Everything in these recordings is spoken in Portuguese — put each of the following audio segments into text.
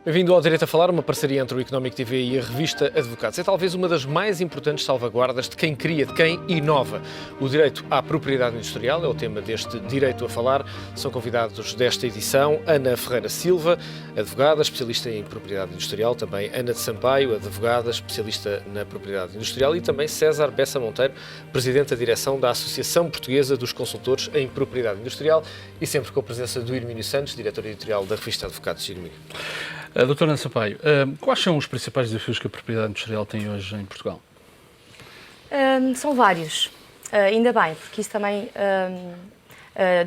Bem-vindo ao Direito a Falar, uma parceria entre o Económico TV e a revista Advocados. É talvez uma das mais importantes salvaguardas de quem cria, de quem inova. O direito à propriedade industrial é o tema deste Direito a Falar. São convidados desta edição Ana Ferreira Silva, advogada, especialista em propriedade industrial, também Ana de Sampaio, advogada, especialista na propriedade industrial, e também César Bessa Monteiro, presidente da direção da Associação Portuguesa dos Consultores em Propriedade Industrial, e sempre com a presença do Hermínio Santos, diretor editorial da revista Advocados. Hermínio. Doutora Ana Sampaio, quais são os principais desafios que a propriedade industrial tem hoje em Portugal? São vários, ainda bem, porque isso também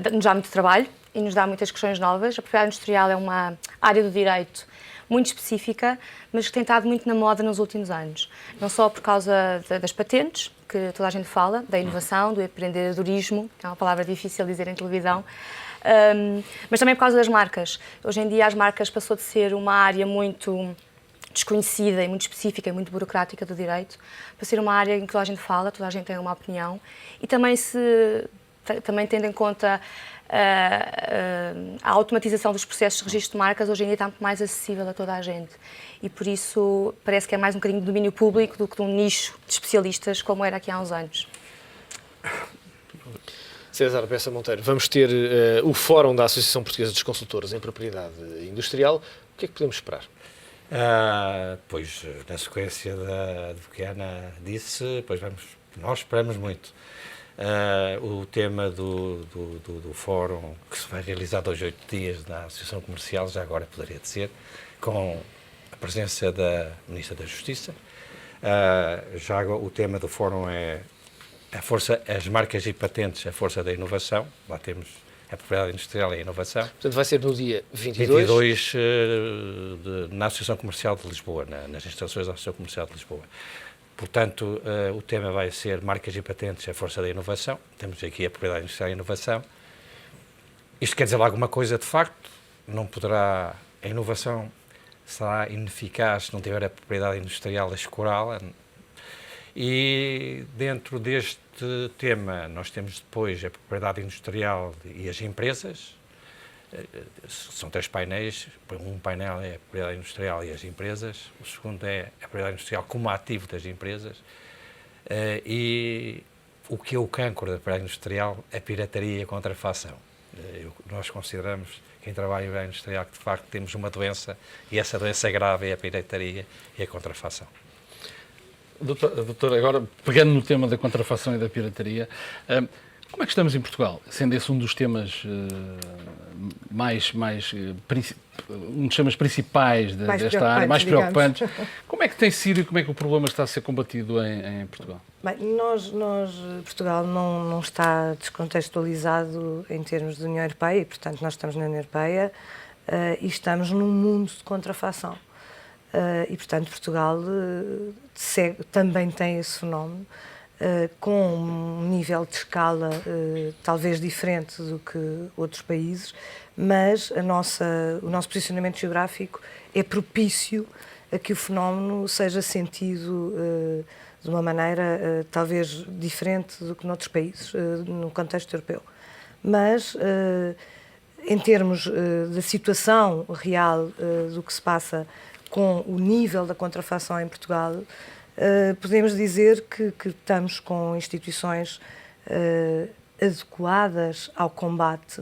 nos dá muito trabalho e nos dá muitas questões novas. A propriedade industrial é uma área do direito muito específica, mas que tem estado muito na moda nos últimos anos. Não só por causa das patentes, que toda a gente fala, da inovação, do empreendedorismo, que é uma palavra difícil de dizer em televisão, mas também por causa das marcas. Hoje em dia as marcas passou de ser uma área muito desconhecida e muito específica e muito burocrática do direito para ser uma área em que toda a gente fala, toda a gente tem uma opinião e também tendo em conta a automatização dos processos de registro de marcas, hoje em dia está muito mais acessível a toda a gente e por isso parece que é mais um bocadinho de domínio público do que de um nicho de especialistas como era aqui há uns anos. César Bessa Monteiro, vamos ter o Fórum da Associação Portuguesa dos Consultores em Propriedade Industrial. O que é que podemos esperar? Pois, na sequência do que a Ana disse, nós esperamos muito. O tema do fórum, que se vai realizar aos 8 dias na Associação Comercial, já agora poderia dizer, com a presença da Ministra da Justiça. Já agora, o tema do fórum é as marcas e patentes, a força da inovação. Lá temos a propriedade industrial e a inovação. Portanto, vai ser no dia 22? Na Associação Comercial de Lisboa, nas instalações da Associação Comercial de Lisboa. Portanto, o tema vai ser marcas e patentes, a força da inovação. Temos aqui a propriedade industrial e a inovação. Isto quer dizer alguma coisa de facto? A inovação será ineficaz se não tiver a propriedade industrial a escorá-la. E dentro deste tema nós temos depois a propriedade industrial e as empresas. São 3 painéis. Um painel é a propriedade industrial e as empresas. O segundo é a propriedade industrial como ativo das empresas. E o que é o cancro da propriedade industrial? A pirataria e a contrafação. Nós consideramos, quem trabalha em propriedade industrial, que de facto temos uma doença e essa doença grave é a pirataria e a contrafação. Doutor, agora, pegando no tema da contrafação e da pirataria, como é que estamos em Portugal? Sendo esse um dos temas um dos temas principais desta área, mais preocupantes, como é que tem sido e como é que o problema está a ser combatido em Portugal? Bem, Portugal não está descontextualizado em termos de União Europeia e, portanto, nós estamos na União Europeia e estamos num mundo de contrafação. E, portanto, Portugal também tem esse fenómeno, com um nível de escala talvez diferente do que outros países, mas o nosso posicionamento geográfico é propício a que o fenómeno seja sentido de uma maneira talvez diferente do que noutros países, no contexto europeu. Mas, em termos da situação real do que se passa com o nível da contrafação em Portugal, podemos dizer que estamos com instituições adequadas ao combate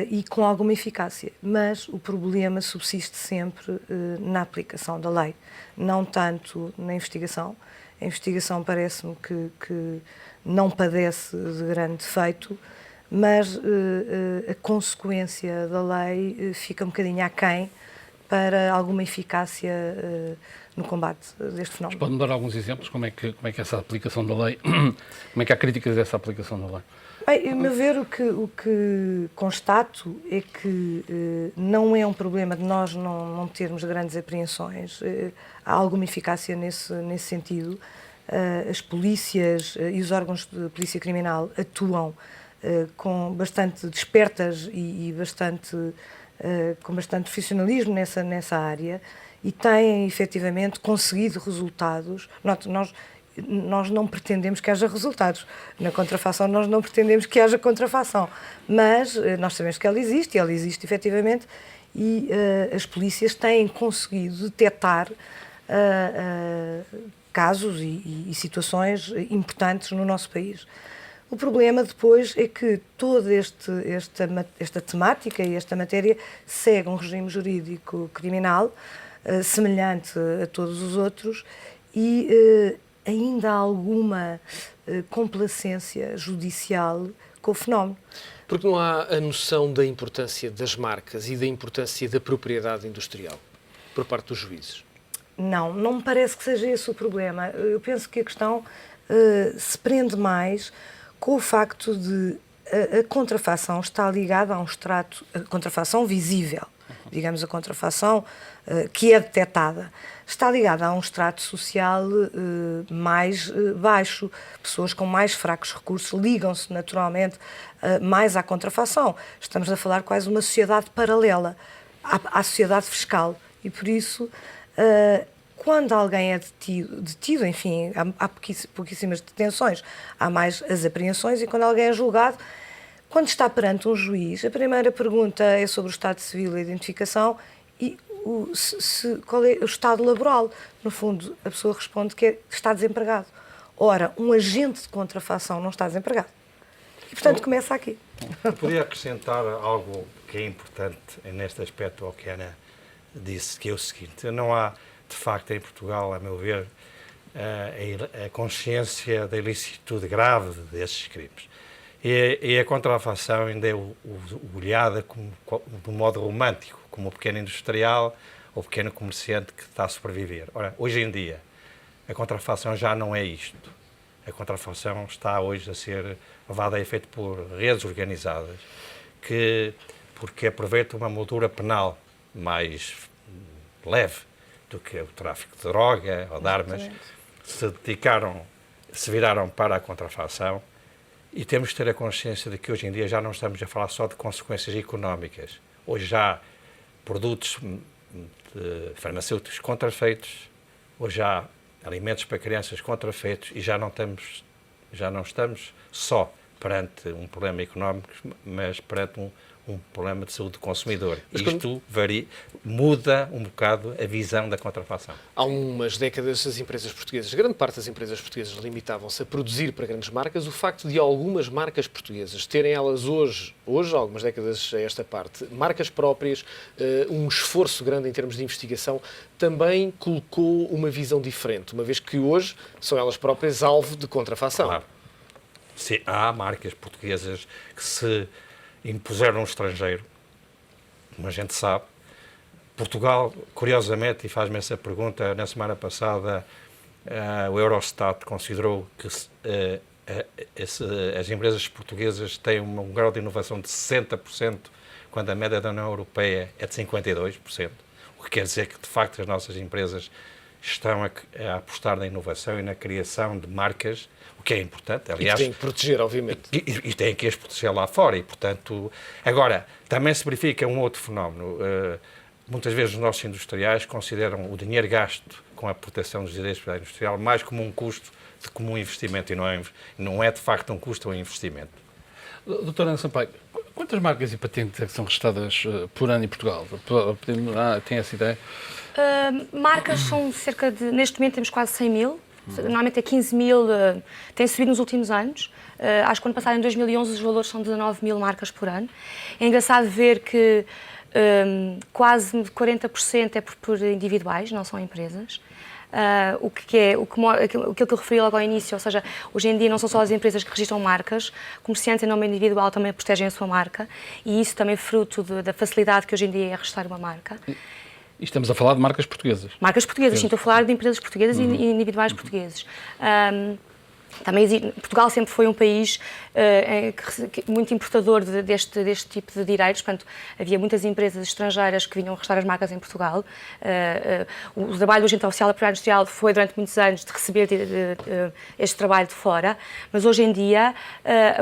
e com alguma eficácia, mas o problema subsiste sempre na aplicação da lei, não tanto na investigação. A investigação parece-me que não padece de grande defeito, mas a consequência da lei fica um bocadinho aquém para alguma eficácia no combate deste fenómeno. Pode-me dar alguns exemplos? Como é que essa aplicação da lei, como é que há críticas dessa aplicação da lei? Bem, a meu ver, o que constato é que não é um problema de nós não termos grandes apreensões. Há alguma eficácia nesse sentido. As polícias e os órgãos de polícia criminal atuam com bastante despertas e com bastante profissionalismo nessa área e têm efetivamente conseguido resultados. nós não pretendemos que haja resultados. Na contrafação nós não pretendemos que haja contrafação, mas nós sabemos que ela existe efetivamente, e as polícias têm conseguido detectar casos e situações importantes no nosso país. O problema depois é que toda esta temática e esta matéria segue um regime jurídico criminal semelhante a todos os outros e ainda há alguma complacência judicial com o fenómeno. Porque não há a noção da importância das marcas e da importância da propriedade industrial por parte dos juízes? Não me parece que seja esse o problema. Eu penso que a questão se prende mais com o facto de a contrafação está ligada a um extrato, a contrafação visível, digamos a contrafação que é detectada, está ligada a um extrato social mais baixo. Pessoas com mais fracos recursos ligam-se naturalmente mais à contrafação. Estamos a falar quase uma sociedade paralela à sociedade fiscal e por isso quando alguém é detido, enfim, há pouquíssimas detenções, há mais as apreensões, e quando alguém é julgado, quando está perante um juiz, a primeira pergunta é sobre o estado civil e a identificação e qual é o estado laboral. No fundo, a pessoa responde que está desempregado. Ora, um agente de contrafação não está desempregado. E, portanto, começa aqui. Eu podia acrescentar algo que é importante neste aspecto ao que a Ana disse, que é o seguinte: não há, de facto, em Portugal, a meu ver, a consciência da ilicitude grave desses crimes. E a contrafação ainda é olhada de um modo romântico, como o pequeno industrial ou o pequeno comerciante que está a sobreviver. Ora, hoje em dia, a contrafação já não é isto. A contrafação está hoje a ser levada a efeito por redes organizadas porque aproveitam uma moldura penal mais leve do que o tráfico de droga ou de armas, se viraram para a contrafação, e temos de ter a consciência de que hoje em dia já não estamos a falar só de consequências económicas. Hoje já há produtos farmacêuticos contrafeitos, hoje há alimentos para crianças contrafeitos e já não estamos só perante um problema económico, mas perante um problema de saúde do consumidor. Isto muda um bocado a visão da contrafação. Há umas décadas as empresas portuguesas, grande parte das empresas portuguesas, limitavam-se a produzir para grandes marcas. O facto de algumas marcas portuguesas terem elas hoje, algumas décadas a esta parte, marcas próprias, um esforço grande em termos de investigação, também colocou uma visão diferente, uma vez que hoje são elas próprias alvo de contrafação. Claro. Sim, há marcas portuguesas que se impuseram no estrangeiro, como a gente sabe. Portugal, curiosamente, e faz-me essa pergunta, na semana passada o Eurostat considerou que as empresas portuguesas têm um grau de inovação de 60%, quando a média da União Europeia é de 52%, o que quer dizer que, de facto, as nossas empresas estão a apostar na inovação e na criação de marcas, o que é importante, aliás. E têm que proteger, obviamente. E têm que as proteger lá fora, e, portanto. Agora, também se verifica um outro fenómeno. Muitas vezes os nossos industriais consideram o dinheiro gasto com a proteção dos direitos da industrial mais como um custo do que como um investimento, e não é de facto um custo ou um investimento. Doutora Ana Sampaio, quantas marcas e patentes é que são registradas por ano em Portugal? Tem essa ideia? Marcas são cerca de... Neste momento temos quase 100 mil. Normalmente é 15 mil, tem subido nos últimos anos. Acho que ano passado, em 2011, os valores são 19 mil marcas por ano. É engraçado ver que quase 40% é por individuais, não são empresas. Aquilo que eu referi logo ao início, ou seja, hoje em dia não são só as empresas que registram marcas, comerciantes em nome individual também protegem a sua marca, e isso também é fruto da facilidade que hoje em dia é registrar uma marca. E estamos a falar de marcas portuguesas. Marcas portuguesas, sim, estou a falar de empresas portuguesas e individuais portugueses. Portugal sempre foi um país muito importador deste tipo de direitos, portanto, havia muitas empresas estrangeiras que vinham registrar as marcas em Portugal. O trabalho do agente oficial da propriedade industrial foi durante muitos anos de receber este trabalho de fora, mas hoje em dia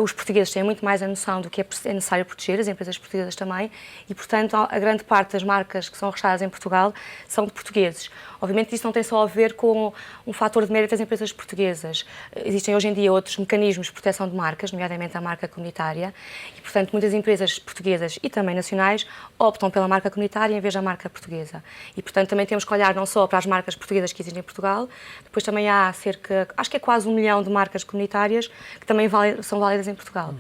os portugueses têm muito mais a noção do que é necessário proteger, as empresas portuguesas também, e, portanto, a grande parte das marcas que são registradas em Portugal são de portugueses. Obviamente, isso não tem só a ver com um fator de mérito das empresas portuguesas. Existem hoje em dia outros mecanismos de proteção de marcas, nomeadamente a marca comunitária, e, portanto, muitas empresas portuguesas e também nacionais optam pela marca comunitária em vez da marca portuguesa. E, portanto, também temos que olhar não só para as marcas portuguesas que existem em Portugal, depois também há acho que é quase 1 milhão de marcas comunitárias que também são válidas em Portugal.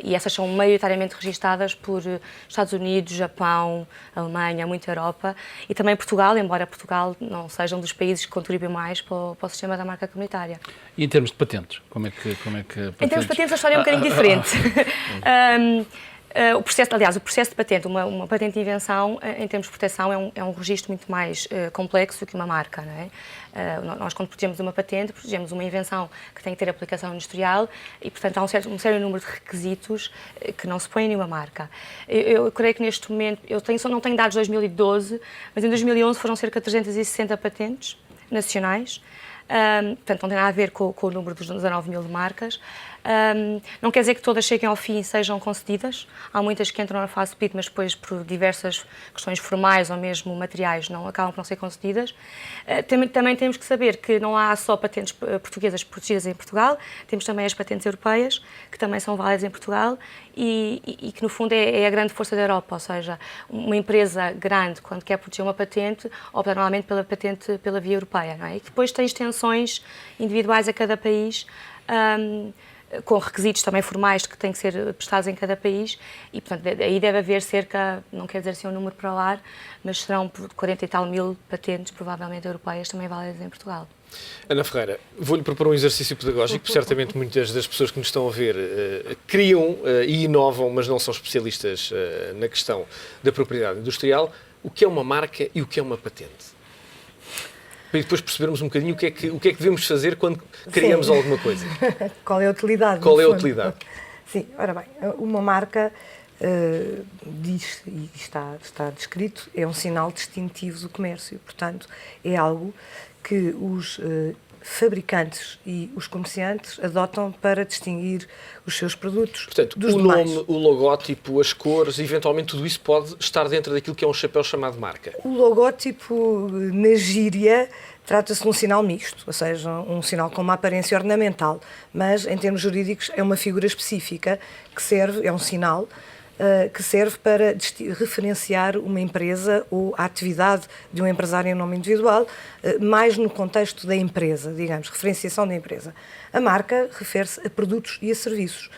E essas são maioritariamente registadas por Estados Unidos, Japão, Alemanha, muita Europa e também Portugal, embora Portugal não seja um dos países que contribui mais para o sistema da marca comunitária. E em termos de patentes? Como é que Em termos de patentes a história é um bocadinho diferente. O processo de patente, uma patente de invenção, em termos de proteção, é um registro muito mais complexo que uma marca, não é? Nós, quando protegemos uma patente, protegemos uma invenção que tem que ter aplicação industrial e, portanto, há um sério número de requisitos que não se põem em nenhuma marca. Eu creio que neste momento, não tenho dados de 2012, mas em 2011 foram cerca de 360 patentes nacionais. Portanto, não tem nada a ver com o número dos 19 mil de marcas. Não quer dizer que todas cheguem ao fim e sejam concedidas. Há muitas que entram na fase PIT, mas depois, por diversas questões formais ou mesmo materiais, acabam por não ser concedidas. Também temos que saber que não há só patentes portuguesas protegidas em Portugal, temos também as patentes europeias, que também são válidas em Portugal e que, no fundo, é a grande força da Europa. Ou seja, uma empresa grande, quando quer proteger uma patente, opta normalmente pela patente pela via europeia, não é? E depois tem extensões individuais a cada país, com requisitos também formais que têm que ser prestados em cada país e, portanto, aí deve haver cerca, não quero dizer assim um número para o ar, mas serão 40 e tal mil patentes, provavelmente europeias, também válidas em Portugal. Ana Ferreira, vou-lhe propor um exercício pedagógico, certamente muitas das pessoas que nos estão a ver criam e inovam, mas não são especialistas na questão da propriedade industrial. O que é uma marca e o que é uma patente? Para depois percebermos um bocadinho o que é que devemos fazer quando criamos alguma coisa. Qual é a utilidade? Qual é a utilidade? Sim, ora bem, uma marca, diz, e está descrito, é um sinal distintivo do comércio. Portanto, é algo que os fabricantes e os comerciantes adotam para distinguir os seus produtos. Portanto, dos o demais. nome, o logótipo, as cores, eventualmente tudo isso pode estar dentro daquilo que é um chapéu chamado marca. O logótipo, na gíria, trata-se de um sinal misto, ou seja, um sinal com uma aparência ornamental, mas em termos jurídicos é uma figura específica que serve, é um sinal que serve para referenciar uma empresa ou a atividade de um empresário em nome individual, mais no contexto da empresa, digamos, referenciação da empresa. A marca refere-se a produtos e a serviços.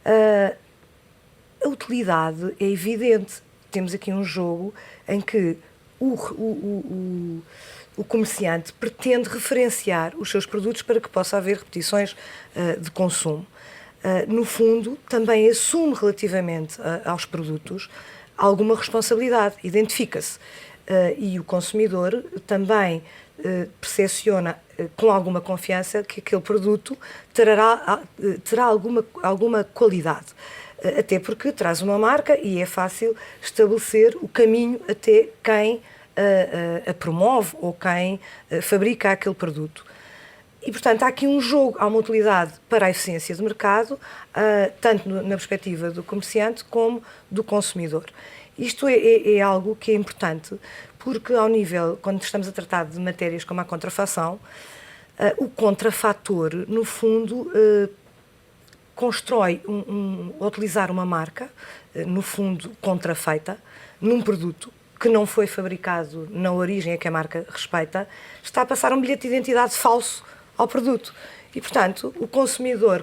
A utilidade é evidente. Temos aqui um jogo em que o comerciante pretende referenciar os seus produtos para que possa haver repetições de consumo. No fundo, também assume relativamente aos produtos alguma responsabilidade, identifica-se. E o consumidor também percepciona com alguma confiança que aquele produto terá alguma qualidade. Até porque traz uma marca e é fácil estabelecer o caminho até quem a promove ou quem fabrica aquele produto. E, portanto, há aqui um jogo, há uma utilidade para a eficiência de mercado, tanto na perspectiva do comerciante como do consumidor. Isto é algo que é importante, porque ao nível, quando estamos a tratar de matérias como a contrafação, o contrafator, no fundo, constrói, utilizar uma marca, no fundo, contrafeita, num produto que não foi fabricado na origem a que a marca respeita, está a passar um bilhete de identidade falso ao produto. E, portanto, o consumidor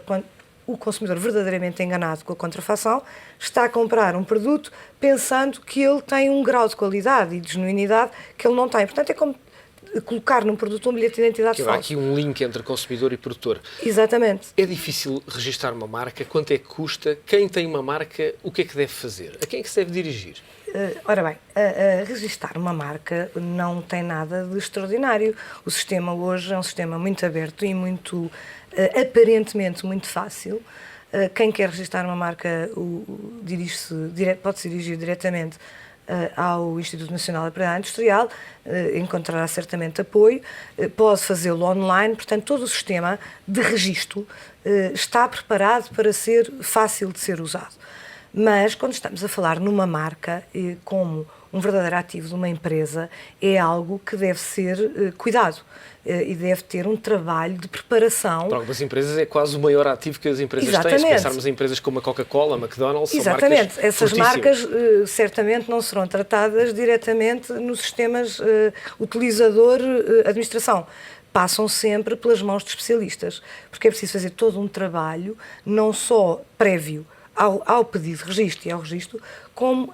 verdadeiramente enganado com a contrafação está a comprar um produto pensando que ele tem um grau de qualidade e de genuinidade que ele não tem. Portanto, é como colocar num produto um bilhete de identidade falso. Há aqui um link entre consumidor e produtor. Exatamente. É difícil registrar uma marca? Quanto é que custa? Quem tem uma marca, o que é que deve fazer? A quem é que se deve dirigir? Ora bem, registar uma marca não tem nada de extraordinário. O sistema hoje é um sistema muito aberto e muito, aparentemente, muito fácil. Quem quer registrar uma marca pode se dirigir diretamente ao Instituto Nacional da Propriedade Industrial, encontrará certamente apoio, pode fazê-lo online, portanto todo o sistema de registro está preparado para ser fácil de ser usado. Mas quando estamos a falar numa marca, como um verdadeiro ativo de uma empresa, é algo que deve ser cuidado e deve ter um trabalho de preparação. Para algumas empresas é quase o maior ativo que as empresas têm. Se pensarmos em empresas como a Coca-Cola, a McDonald's, são marcas essas marcas certamente não serão tratadas diretamente nos sistemas utilizador-administração. Passam sempre pelas mãos de especialistas, porque é preciso fazer todo um trabalho, não só prévio ao pedido de registro e ao registro, como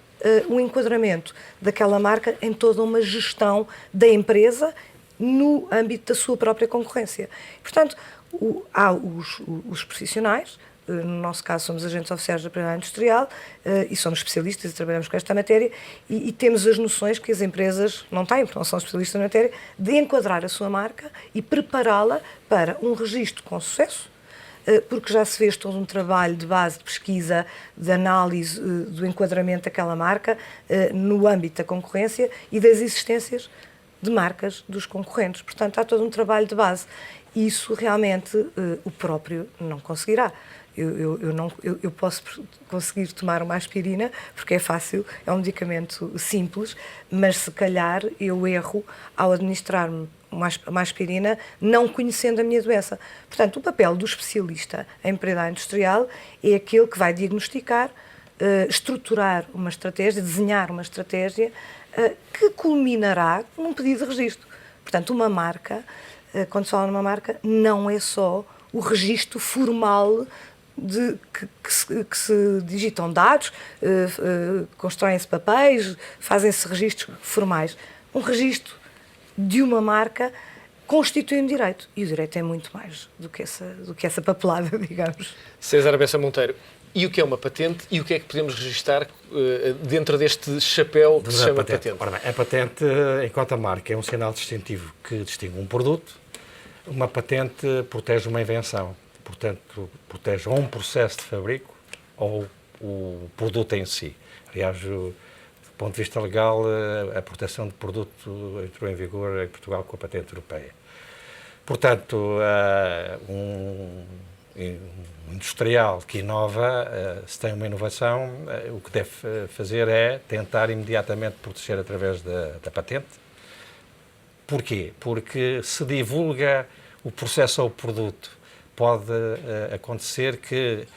o enquadramento daquela marca em toda uma gestão da empresa no âmbito da sua própria concorrência. Portanto, há os profissionais, no nosso caso somos agentes oficiais da propriedade industrial e somos especialistas e trabalhamos com esta matéria e temos as noções que as empresas não têm, porque não são especialistas na matéria, de enquadrar a sua marca e prepará-la para um registro com sucesso, porque já se fez todo um trabalho de base de pesquisa, de análise do enquadramento daquela marca no âmbito da concorrência e das existências de marcas dos concorrentes. Portanto, há todo um trabalho de base. Isso realmente o próprio não conseguirá. Eu posso conseguir tomar uma aspirina, porque é fácil, é um medicamento simples, mas se calhar eu erro ao administrar-me uma aspirina não conhecendo a minha doença. Portanto, o papel do especialista em propriedade industrial é aquele que vai diagnosticar, estruturar uma estratégia, desenhar uma estratégia que culminará num pedido de registro. Portanto, uma marca, quando se fala numa marca, não é só o registro formal que se digitam dados, constroem-se papéis, fazem-se registros formais. Um registro de uma marca constitui um direito. E o direito é muito mais do que essa papelada, digamos. César Bessa Monteiro, e o que é uma patente e o que é que podemos registar dentro deste chapéu que se chama patente? Ora bem, a patente, enquanto a marca, é um sinal distintivo que distingue um produto. Uma patente protege uma invenção. Portanto, protege ou um processo de fabrico ou o produto em si. Aliás, do ponto de vista legal, a proteção de produto entrou em vigor em Portugal com a patente europeia. Portanto, um industrial que inova, se tem uma inovação, o que deve fazer é tentar imediatamente proteger através da patente. Porquê? Porque se divulga o processo ou o produto, pode acontecer que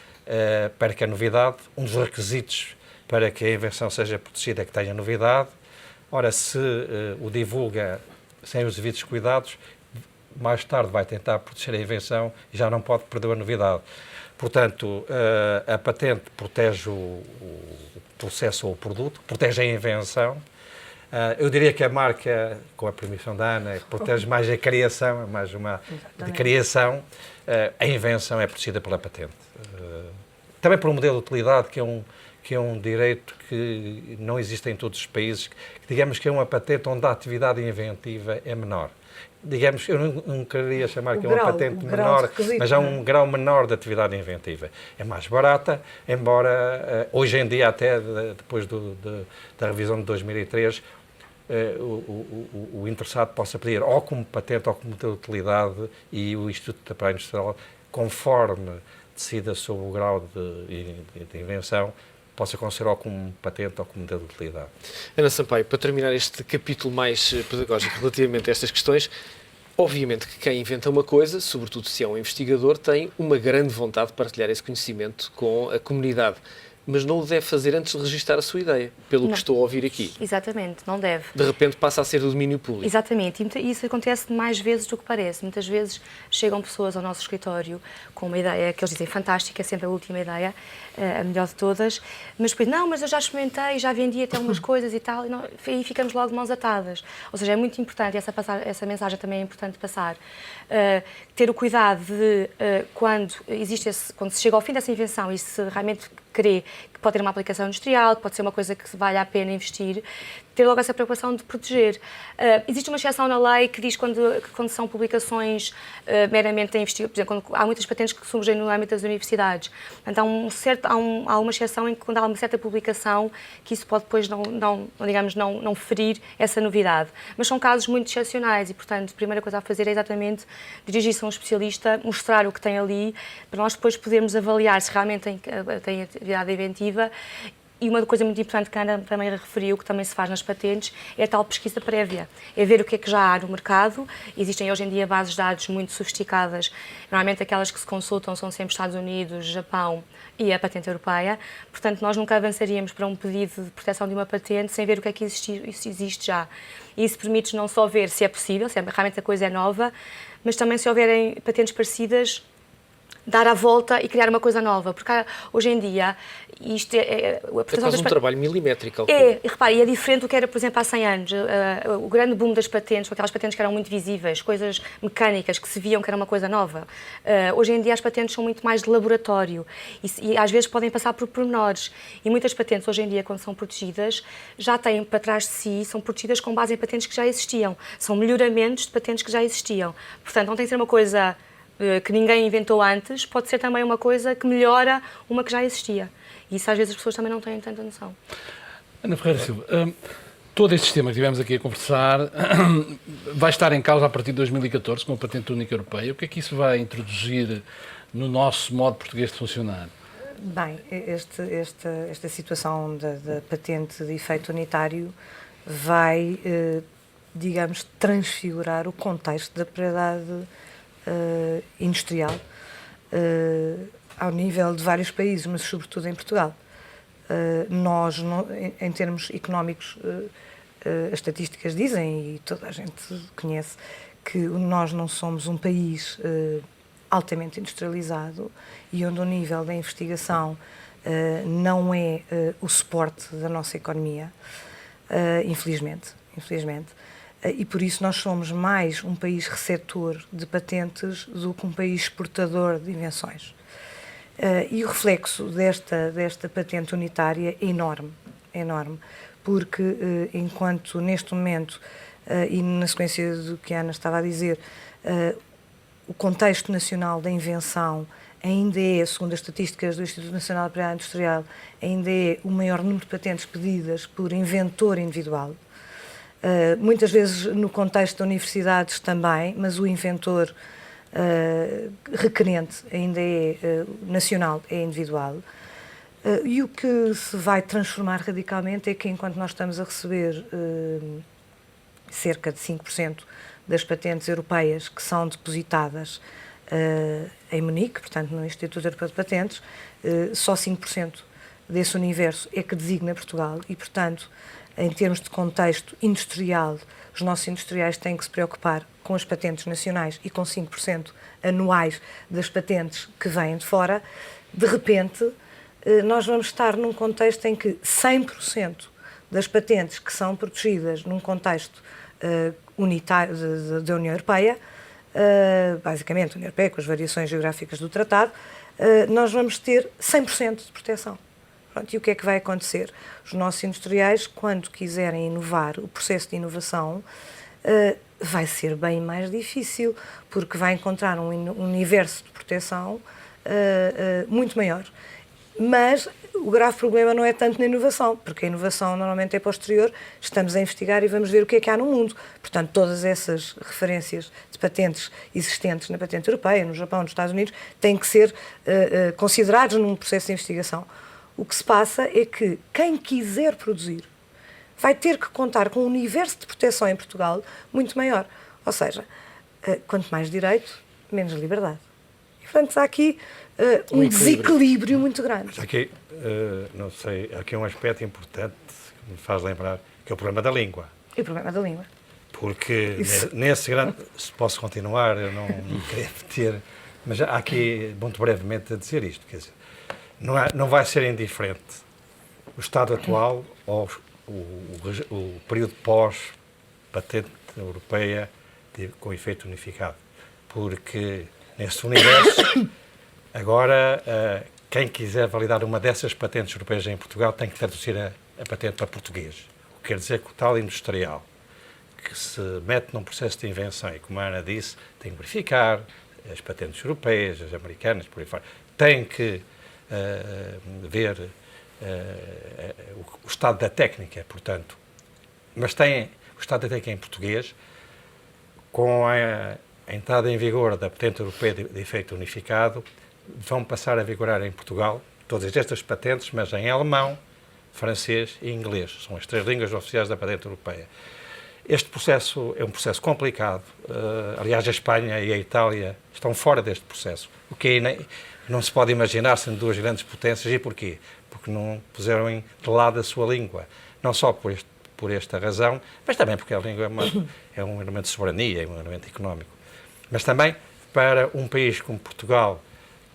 perca a novidade. Um dos requisitos para que a invenção seja protegida é que tenha novidade. Ora, se o divulga sem os devidos cuidados, mais tarde vai tentar proteger a invenção e já não pode perder a novidade. Portanto, a patente protege o processo ou o produto, protege a invenção. Eu diria que a marca, com a permissão da Ana, protege mais a criação, mais uma de criação. A invenção é protegida pela patente. Também por um modelo de utilidade que é um direito que não existe em todos os países, digamos que é uma patente onde a atividade inventiva é menor. Digamos, eu não queria chamar que é uma patente menor, mas há um grau menor de atividade inventiva. É mais barata, embora hoje em dia, até depois da revisão de 2003, o interessado possa pedir ou como patente ou como modelo de utilidade e o Instituto da Propriedade Industrial, conforme decida sobre o grau de invenção, possa conceder ou como patente ou como modelo de utilidade. Ana Sampaio, para terminar este capítulo mais pedagógico relativamente a estas questões, obviamente que quem inventa uma coisa, sobretudo se é um investigador, tem uma grande vontade de partilhar esse conhecimento com a comunidade, mas não o deve fazer antes de registrar a sua ideia, pelo que estou a ouvir aqui. Exatamente, não deve. De repente passa a ser do domínio público. Exatamente, e isso acontece mais vezes do que parece. Muitas vezes chegam pessoas ao nosso escritório com uma ideia que eles dizem fantástica, é sempre a última ideia, a melhor de todas, mas depois, não, mas eu já experimentei, já vendi até umas coisas e tal, e ficamos logo de mãos atadas. Ou seja, é muito importante, essa mensagem também é importante passar. Ter o cuidado de, quando se chega ao fim dessa invenção e se realmente crê que pode ter uma aplicação industrial, que pode ser uma coisa que vale a pena investir, ter logo essa preocupação de proteger. Existe uma exceção na lei que diz que quando são publicações meramente em investigação, por exemplo, quando há muitas patentes que surgem no âmbito das universidades. Portanto, há uma exceção em que quando há uma certa publicação, que isso pode depois não ferir essa novidade. Mas são casos muito excepcionais e, portanto, a primeira coisa a fazer é exatamente dirigir-se a um especialista, mostrar o que tem ali, para nós depois podermos avaliar se realmente tem atividade inventiva. E uma coisa muito importante que a Ana também referiu, que também se faz nas patentes, é a tal pesquisa prévia. É ver o que é que já há no mercado. Existem hoje em dia bases de dados muito sofisticadas. Normalmente aquelas que se consultam são sempre Estados Unidos, Japão e a patente europeia. Portanto, nós nunca avançaríamos para um pedido de proteção de uma patente sem ver o que é que existe já. E isso permite não só ver se é possível, se realmente a coisa é nova, mas também se houverem patentes parecidas, dar a volta e criar uma coisa nova, porque hoje em dia isto é quase um trabalho milimétrico. Repare, e é diferente do que era, por exemplo, há 100 anos. O grande boom das patentes, com aquelas patentes que eram muito visíveis, coisas mecânicas que se viam que era uma coisa nova. Hoje em dia as patentes são muito mais de laboratório e às vezes podem passar por pormenores. E muitas patentes hoje em dia, quando são protegidas, já têm para trás de si, são protegidas com base em patentes que já existiam. São melhoramentos de patentes que já existiam. Portanto, não tem que ser uma coisa que ninguém inventou antes, pode ser também uma coisa que melhora uma que já existia. E isso às vezes as pessoas também não têm tanta noção. Ana Ferreira Silva, todo este sistema que estivemos aqui a conversar vai estar em causa a partir de 2014 com a Patente Única Europeia. O que é que isso vai introduzir no nosso modo português de funcionar? Bem, esta situação da patente de efeito unitário vai, digamos, transfigurar o contexto da propriedade industrial ao nível de vários países, mas sobretudo em Portugal. Nós, em termos económicos, as estatísticas dizem, e toda a gente conhece, que nós não somos um país altamente industrializado e onde o nível da investigação não é o suporte da nossa economia, infelizmente. E por isso nós somos mais um país receptor de patentes do que um país exportador de invenções. E o reflexo desta patente unitária é enorme, porque enquanto neste momento, e na sequência do que a Ana estava a dizer, o contexto nacional da invenção ainda é, segundo as estatísticas do Instituto Nacional de Propriedade Industrial, ainda é o maior número de patentes pedidas por inventor individual. Muitas vezes no contexto de universidades também, mas o inventor requerente ainda é nacional, é individual. E o que se vai transformar radicalmente é que enquanto nós estamos a receber cerca de 5% das patentes europeias que são depositadas em Munique, portanto no Instituto Europeu de Patentes, só 5% desse universo é que designa Portugal e, portanto, em termos de contexto industrial, os nossos industriais têm que se preocupar com as patentes nacionais e com 5% anuais das patentes que vêm de fora. De repente, nós vamos estar num contexto em que 100% das patentes que são protegidas num contexto unitário da União Europeia, basicamente a União Europeia com as variações geográficas do tratado, nós vamos ter 100% de proteção. Pronto, e o que é que vai acontecer? Os nossos industriais, quando quiserem inovar, o processo de inovação vai ser bem mais difícil, porque vai encontrar um universo de proteção muito maior. Mas o grave problema não é tanto na inovação, porque a inovação normalmente é posterior, estamos a investigar e vamos ver o que é que há no mundo. Portanto, todas essas referências de patentes existentes na patente europeia, no Japão, nos Estados Unidos, têm que ser considerados num processo de investigação. O que se passa é que quem quiser produzir vai ter que contar com um universo de proteção em Portugal muito maior. Ou seja, quanto mais direito, menos liberdade. E, portanto, há aqui um desequilíbrio muito grande. Mas aqui, não sei, aqui é um aspecto importante que me faz lembrar, que é o problema da língua. E o problema da língua. Porque nesse grande... Se posso continuar, eu não queria meter... Mas há aqui, muito brevemente, a dizer isto. Quer dizer, não vai ser indiferente o estado atual ou o período pós-patente europeia com efeito unificado. Porque nesse universo, agora, quem quiser validar uma dessas patentes europeias em Portugal tem que traduzir a patente para português. O que quer dizer que o tal industrial que se mete num processo de invenção, e como a Ana disse, tem que verificar as patentes europeias, as americanas, por aí fora, tem que ver o estado da técnica, portanto, mas tem o estado da técnica em português, com a entrada em vigor da patente europeia de efeito unificado, vão passar a vigorar em Portugal todas estas patentes, mas em alemão, francês e inglês. São as 3 línguas oficiais da patente europeia. Este processo é um processo complicado. Aliás, a Espanha e a Itália estão fora deste processo, o que não se pode imaginar sendo 2 grandes potências. E porquê? Porque não puseram de lado a sua língua. Não só por esta razão, mas também porque a língua é um elemento de soberania, é um elemento económico. Mas também para um país como Portugal,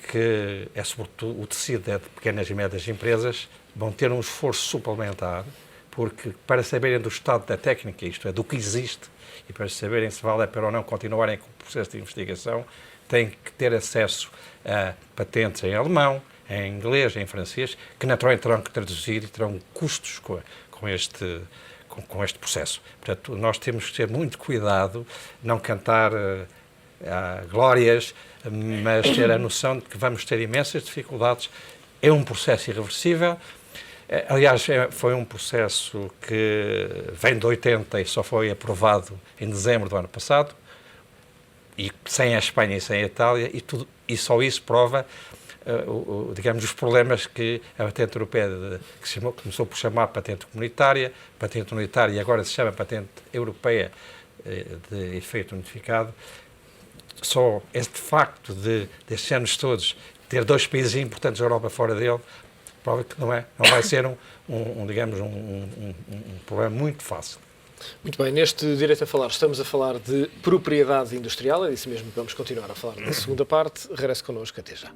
que é sobretudo o tecido de pequenas e médias empresas, vão ter um esforço suplementar, porque para saberem do estado da técnica, isto é, do que existe, e para saberem se vale a pena ou não continuarem com o processo de investigação, têm que ter acesso a patentes em alemão, em inglês, em francês, que naturalmente terão que traduzir e terão custos com este processo. Portanto, nós temos que ter muito cuidado, não cantar glórias, mas ter a noção de que vamos ter imensas dificuldades. É um processo irreversível. Aliás, foi um processo que vem de 80 e só foi aprovado em dezembro do ano passado, e sem a Espanha e sem a Itália, e só isso prova, digamos, os problemas que a patente europeia, que começou por chamar patente comunitária e agora se chama patente europeia de efeito unificado. Só este facto destes anos todos ter 2 países importantes da Europa fora dele, prova que não vai ser digamos, um problema muito fácil. Muito bem, neste Direito a Falar estamos a falar de propriedade industrial, é disso mesmo que vamos continuar a falar na segunda parte. Regresse connosco, até já.